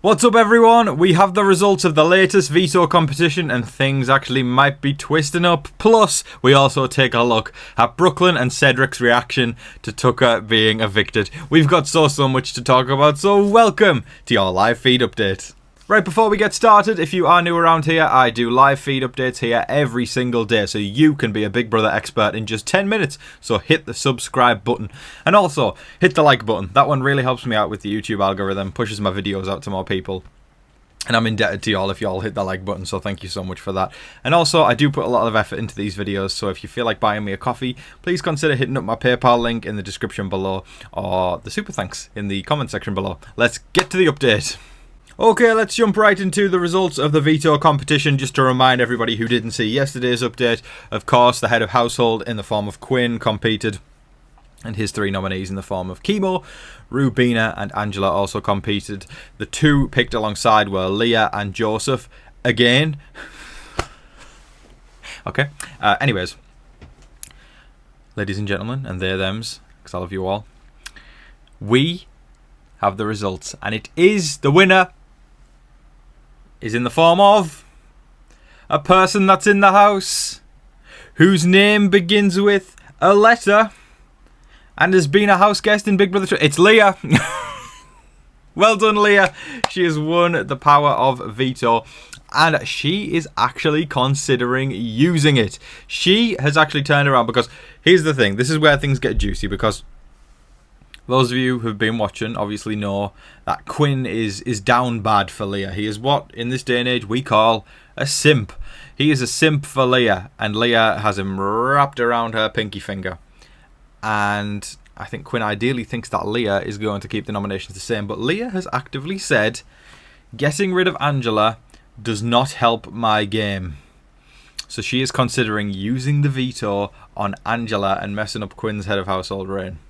What's up everyone? We have the results of the latest veto competition and things actually might be twisting up. Plus, we also take a look at Brooklyn and Cedric's reaction to Tucker being evicted. We've got so much to talk about, so welcome to your live feed update. Right, before we get started, if you are new around here, I do live feed updates here every single day, so you can be a Big Brother expert in just 10 minutes. So hit the subscribe button, and also hit the like button. That one really helps me out with the YouTube algorithm, pushes my videos out to more people. And I'm indebted to y'all if y'all hit the like button, so thank you so much for that. And also, I do put a lot of effort into these videos, so if you feel like buying me a coffee, please consider hitting up my PayPal link in the description below, or the super thanks in the comment section below. Let's get to the update. Okay, let's jump right into the results of the veto competition. Just to remind everybody who didn't see yesterday's update, of course, the head of household in the form of Quinn competed, and his three nominees in the form of Chemo, Rubina and Angela also competed. The two picked alongside were Leah and Joseph. Again. Okay, anyways. Ladies and gentlemen, and they're thems, because I love you all. We have the results, and it is the winner is in the form of a person that's in the house whose name begins with a letter and has been a house guest in Big Brother. It's Leah. Well done, Leah. She has won the power of veto, and she is actually considering using it. She has actually turned around, because here's the thing. This is where things get juicy, because those of you who've been watching obviously know that Quinn is down bad for Leah. He is what, in this day and age, we call a simp. He is a simp for Leah, and Leah has him wrapped around her pinky finger. And I think Quinn ideally thinks that Leah is going to keep the nominations the same, but Leah has actively said, getting rid of Angela does not help my game. So she is considering using the veto on Angela and messing up Quinn's head of household reign.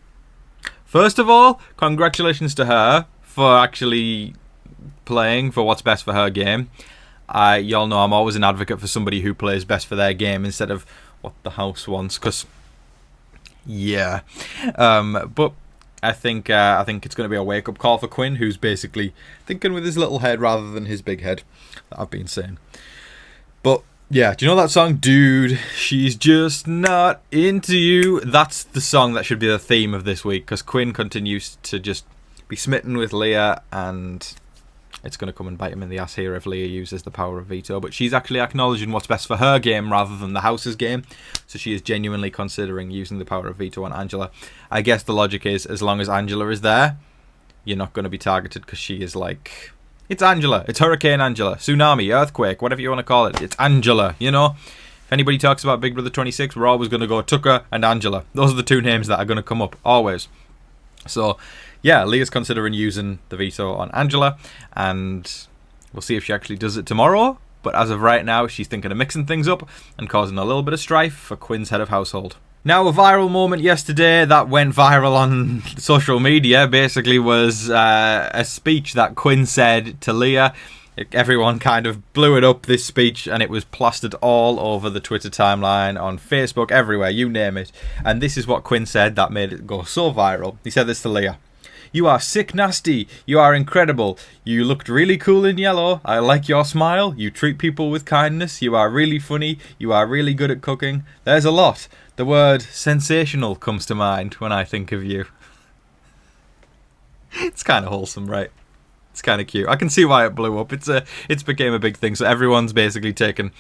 First of all, congratulations to her for actually playing for what's best for her game. Y'all know I'm always an advocate for somebody who plays best for their game instead of what the house wants, because, yeah. But I think it's going to be a wake-up call for Quinn, who's basically thinking with his little head rather than his big head, that I've been saying. But yeah, do you know that song, Dude, She's Just Not Into You? That's the song that should be the theme of this week, because Quinn continues to just be smitten with Leah, and it's going to come and bite him in the ass here if Leah uses the power of veto. But she's actually acknowledging what's best for her game rather than the house's game, so she is genuinely considering using the power of veto on Angela. I guess the logic is, as long as Angela is there, you're not going to be targeted, because she is like... It's Angela. It's Hurricane Angela. Tsunami, earthquake, whatever you want to call it. It's Angela, you know? If anybody talks about Big Brother 26, we're always going to go Tucker and Angela. Those are the two names that are going to come up, always. So, yeah, Leah's considering using the veto on Angela, and we'll see if she actually does it tomorrow. But as of right now, she's thinking of mixing things up and causing a little bit of strife for Quinn's head of household. Now, a viral moment yesterday that went viral on social media basically was a speech that Quinn said to Leah. Everyone kind of blew it up, this speech, and it was plastered all over the Twitter timeline, on Facebook, everywhere, you name it. And this is what Quinn said that made it go so viral. He said this to Leah. "You are sick nasty. You are incredible. You looked really cool in yellow. I like your smile. You treat people with kindness. You are really funny. You are really good at cooking. There's a lot. The word sensational comes to mind when I think of you." It's kind of wholesome, right? It's kind of cute. I can see why it blew up. It's became a big thing. So everyone's basically taken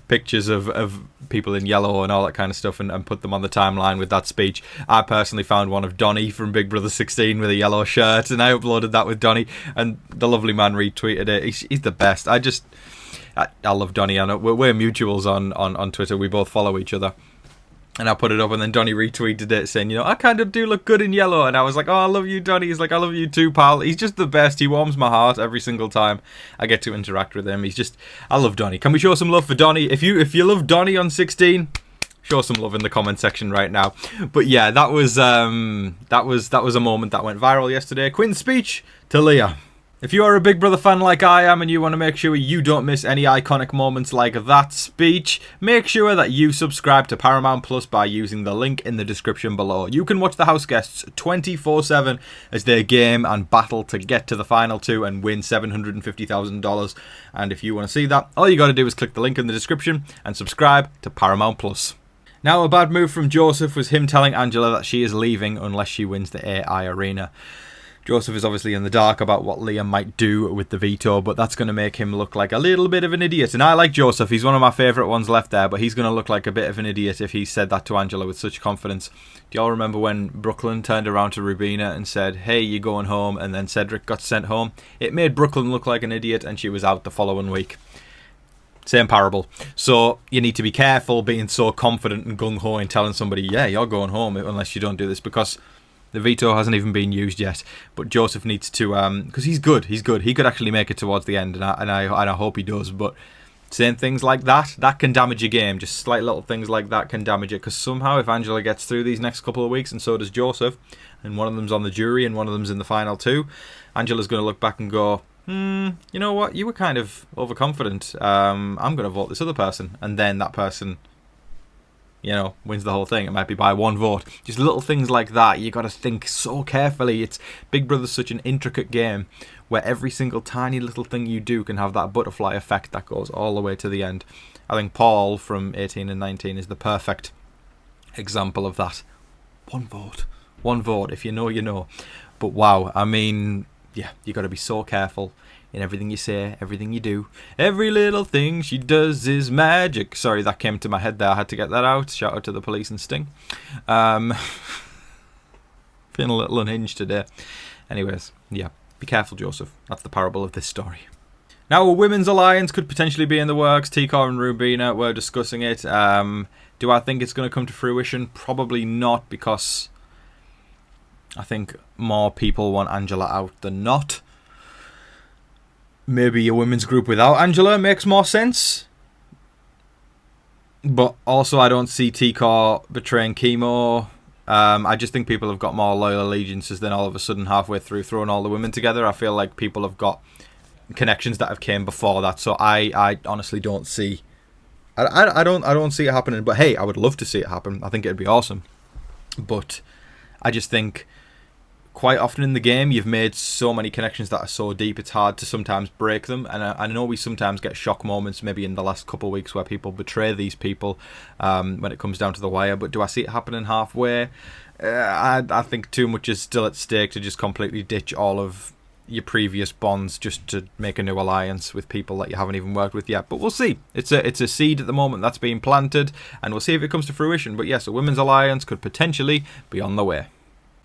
pictures of people in yellow and all that kind of stuff and put them on the timeline with that speech. I personally found one of Donnie from Big Brother 16 with a yellow shirt, and I uploaded that with Donnie, and the lovely man retweeted it. He's the best. I love Donnie. I know we're mutuals on Twitter. We both follow each other. And I put it up, and then Donnie retweeted it saying, you know, I kind of do look good in yellow. And I was like, oh, I love you, Donnie. He's like, I love you too, pal. He's just the best. He warms my heart every single time I get to interact with him. I love Donnie. Can we show some love for Donnie? If you love Donnie on 16, show some love in the comment section right now. But yeah, that was a moment that went viral yesterday. Quinn's speech to Leah. If you are a Big Brother fan like I am and you want to make sure you don't miss any iconic moments like that speech, make sure that you subscribe to Paramount Plus by using the link in the description below. You can watch the house guests 24/7 as they game and battle to get to the final two and win $750,000. And if you want to see that, all you got to do is click the link in the description and subscribe to Paramount Plus. Now, a bad move from Joseph was him telling Angela that she is leaving unless she wins the AI arena. Joseph is obviously in the dark about what Liam might do with the veto, but that's going to make him look like a little bit of an idiot. And I like Joseph. He's one of my favourite ones left there, but he's going to look like a bit of an idiot if he said that to Angela with such confidence. Do y'all remember when Brooklyn turned around to Rubina and said, "Hey, you're going home," and then Cedric got sent home? It made Brooklyn look like an idiot, and she was out the following week. Same parable. So you need to be careful being so confident and gung-ho and telling somebody, yeah, you're going home unless you don't do this, because the veto hasn't even been used yet. But Joseph needs to, because he's good. He could actually make it towards the end, and I hope he does. But saying things like that can damage your game. Just slight little things like that can damage it, because somehow if Angela gets through these next couple of weeks, and so does Joseph, and one of them's on the jury and one of them's in the final two, Angela's going to look back and go, you know what, you were kind of overconfident. I'm going to vote this other person. And then that person, wins the whole thing. It might be by one vote. Just little things like that. You got to think so carefully. Big Brother's such an intricate game where every single tiny little thing you do can have that butterfly effect that goes all the way to the end. I think Paul from 18 and 19 is the perfect example of that. One vote. One vote. If you know, you know. But wow, I mean, yeah, you got to be so careful in everything you say, everything you do. Every little thing she does is magic. Sorry, that came to my head there. I had to get that out. Shout out to the police and Sting. Feeling a little unhinged today. Anyways, yeah, be careful, Joseph. That's the parable of this story. Now, a women's alliance could potentially be in the works. Tika and Rubina were discussing it. Do I think it's going to come to fruition? Probably not, because I think more people want Angela out than not. Maybe a women's group without Angela makes more sense. But also, I don't see Tika betraying Chemo. I just think people have got more loyal allegiances than all of a sudden halfway through throwing all the women together. I feel like people have got connections that have came before that. So I honestly don't see. I don't see it happening. But hey, I would love to see it happen. I think it'd be awesome. But I just think quite often in the game, you've made so many connections that are so deep, it's hard to sometimes break them. And I know we sometimes get shock moments, maybe in the last couple of weeks, where people betray these people when it comes down to the wire. But do I see it happening halfway? I think too much is still at stake to just completely ditch all of your previous bonds just to make a new alliance with people that you haven't even worked with yet. But we'll see. It's a seed at the moment that's being planted, and we'll see if it comes to fruition. But yes, a women's alliance could potentially be on the way.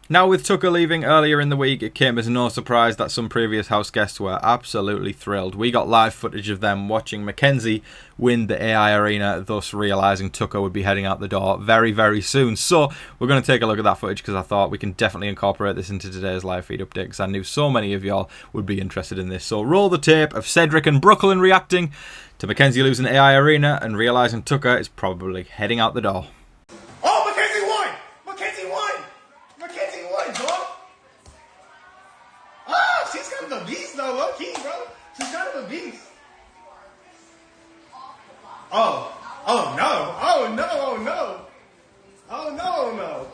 Now, with Tucker leaving earlier in the week, it came as no surprise that some previous house guests were absolutely thrilled. We got live footage of them watching Mackenzie win the AI arena, thus realising Tucker would be heading out the door very, very soon. So we're going to take a look at that footage, because I thought we can definitely incorporate this into today's live feed update, because I knew so many of y'all would be interested in this. So roll the tape of Cedric and Brooklyn reacting to Mackenzie losing the AI arena and realising Tucker is probably heading out the door. A beast though, low key, bro. She's kind of a beast. Oh no, oh no, oh no. Oh no, oh no.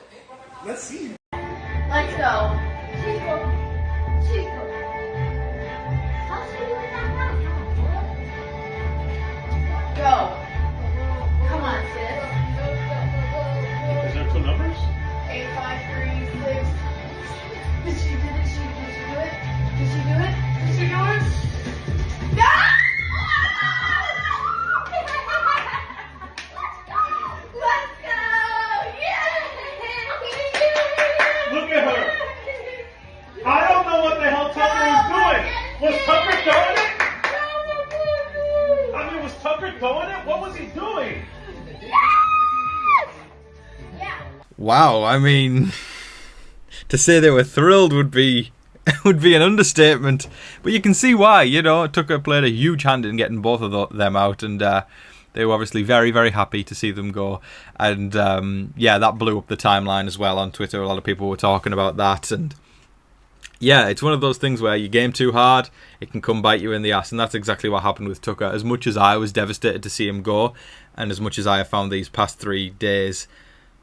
Let's see. Let's go. Chico. How's she doing that now? Go. Come on, sis. Is there two numbers? 8536. Did she do it? Did she do it? Did she do it? No! Let's go! Yay! Look at her. I don't know what the hell Tucker was doing. Was Tucker throwing it? I mean, was Tucker throwing it? What was he doing? Yeah. Wow, I mean, to say they were thrilled would be an understatement, but you can see why. Tucker played a huge hand in getting both of them out, and they were obviously very, very happy to see them go. And yeah, that blew up the timeline as well on Twitter. A lot of people were talking about that, and yeah, it's one of those things where you game too hard, it can come bite you in the ass, and that's exactly what happened with Tucker. As much as I was devastated to see him go, and as much as I have found these past 3 days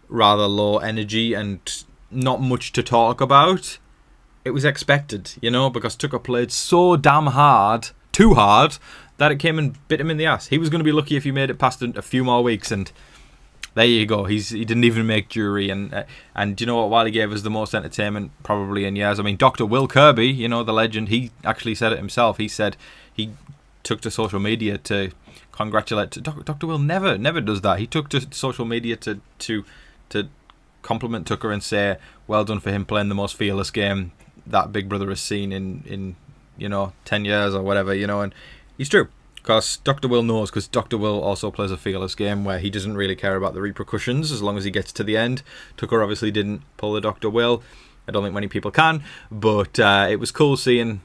rather low energy and not much to talk about, it was expected, you know, because Tucker played so damn hard, too hard, that it came and bit him in the ass. He was going to be lucky if he made it past a few more weeks, and there you go. He didn't even make jury, and you know what? While he gave us the most entertainment probably in years, I mean, Dr. Will Kirby, you know, the legend, he actually said it himself. He said he took to social media to congratulate. Dr. Will never does that. He took to social media to compliment Tucker and say, well done for him playing the most fearless game that Big Brother has seen in 10 years or whatever, you know, and he's true. Because Dr. Will knows, because Dr. Will also plays a fearless game where he doesn't really care about the repercussions as long as he gets to the end. Tucker obviously didn't pull the Dr. Will. I don't think many people can, but it was cool seeing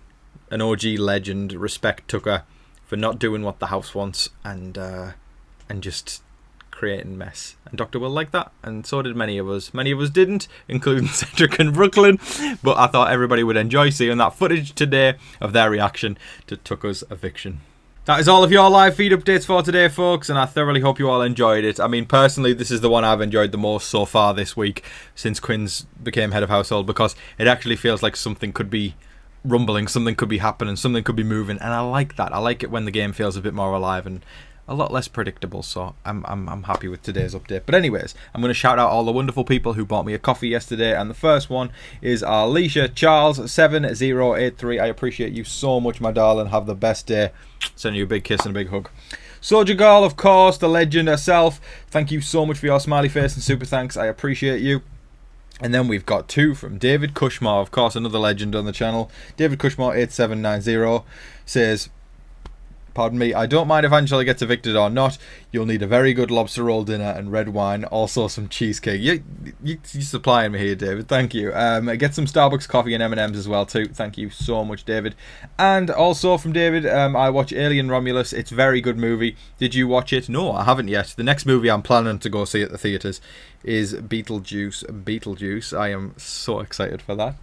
an OG legend respect Tucker for not doing what the house wants and just creating mess. And Dr. Will liked that, and so did many of us. Many of us didn't, including Cedric and Brooklyn, but I thought everybody would enjoy seeing that footage today of their reaction to Tucker's eviction. That is all of your live feed updates for today, folks, and I thoroughly hope you all enjoyed it. I mean, personally, this is the one I've enjoyed the most so far this week since Quinn's became head of household, because it actually feels like something could be rumbling, something could be happening, something could be moving, and I like that. I like it when the game feels a bit more alive and a lot less predictable, so I'm happy with today's update. But anyways, I'm going to shout out all the wonderful people who bought me a coffee yesterday, and the first one is Alicia Charles 7083. I appreciate you so much, my darling. Have the best day. Sending you a big kiss and a big hug. Soldier Girl, of course, the legend herself. Thank you so much for your smiley face and super thanks. I appreciate you. And then we've got 2 from David Cushmore, of course, another legend on the channel. David Cushmore 8790 says, pardon me, I don't mind if Angela gets evicted or not. You'll need a very good lobster roll dinner and red wine, also some cheesecake. You're supplying me here, David. Thank you. Get some Starbucks coffee and M&Ms as well too. Thank you so much, David. And also from David, I watch Alien Romulus. It's a very good movie. Did you watch it? No, I haven't yet. The next movie I'm planning to go see at the theatres is Beetlejuice. I am so excited for that.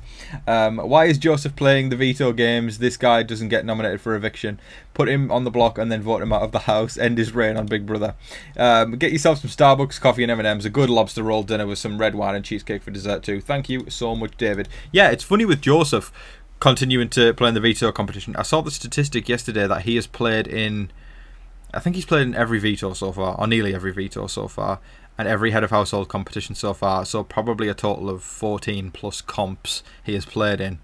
Why is Joseph playing the veto games? This guy doesn't get nominated for eviction. Put him on the block and then vote him out of the house. End his reign on Big Brother. Get yourself some Starbucks coffee and M&Ms, a good lobster roll dinner with some red wine and cheesecake for dessert too. Thank you so much, David. Yeah, it's funny with Joseph continuing to play in the veto competition. I saw the statistic yesterday that he has played in, I think he's played in every veto so far, or nearly every veto so far, and every head of household competition so far, so probably a total of 14 plus comps he has played in,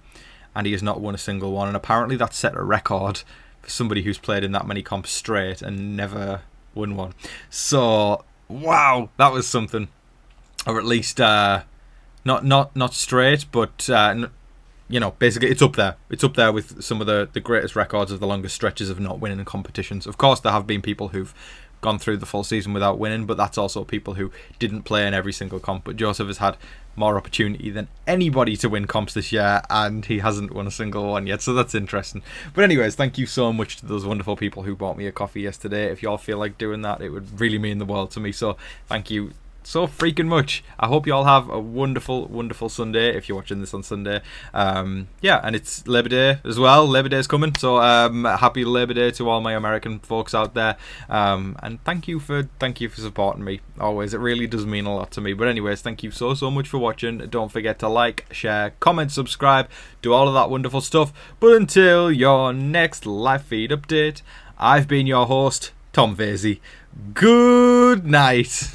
and he has not won a single one, and apparently that set a record for somebody who's played in that many comps straight and never won one. So wow, that was something. Or at least not straight, but you know, basically it's up there. It's up there with some of the greatest records of the longest stretches of not winning in competitions. Of course, there have been people who've gone through the full season without winning, but that's also people who didn't play in every single comp. But Joseph has had more opportunity than anybody to win comps this year, and he hasn't won a single one yet, so that's interesting. But anyways, thank you so much to those wonderful people who bought me a coffee yesterday. If y'all feel like doing that, it would really mean the world to me, so thank you so freaking much. I hope you all have a wonderful, wonderful Sunday if you're watching this on Sunday. Yeah, and it's Labor Day as well. Labor Day is coming, so happy Labor Day to all my American folks out there. And thank you for supporting me always. It really does mean a lot to me. But anyways, thank you so much for watching. Don't forget to like, share, comment, subscribe, do all of that wonderful stuff. But until your next live feed update, I've been your host, Tom Vasey. Good night.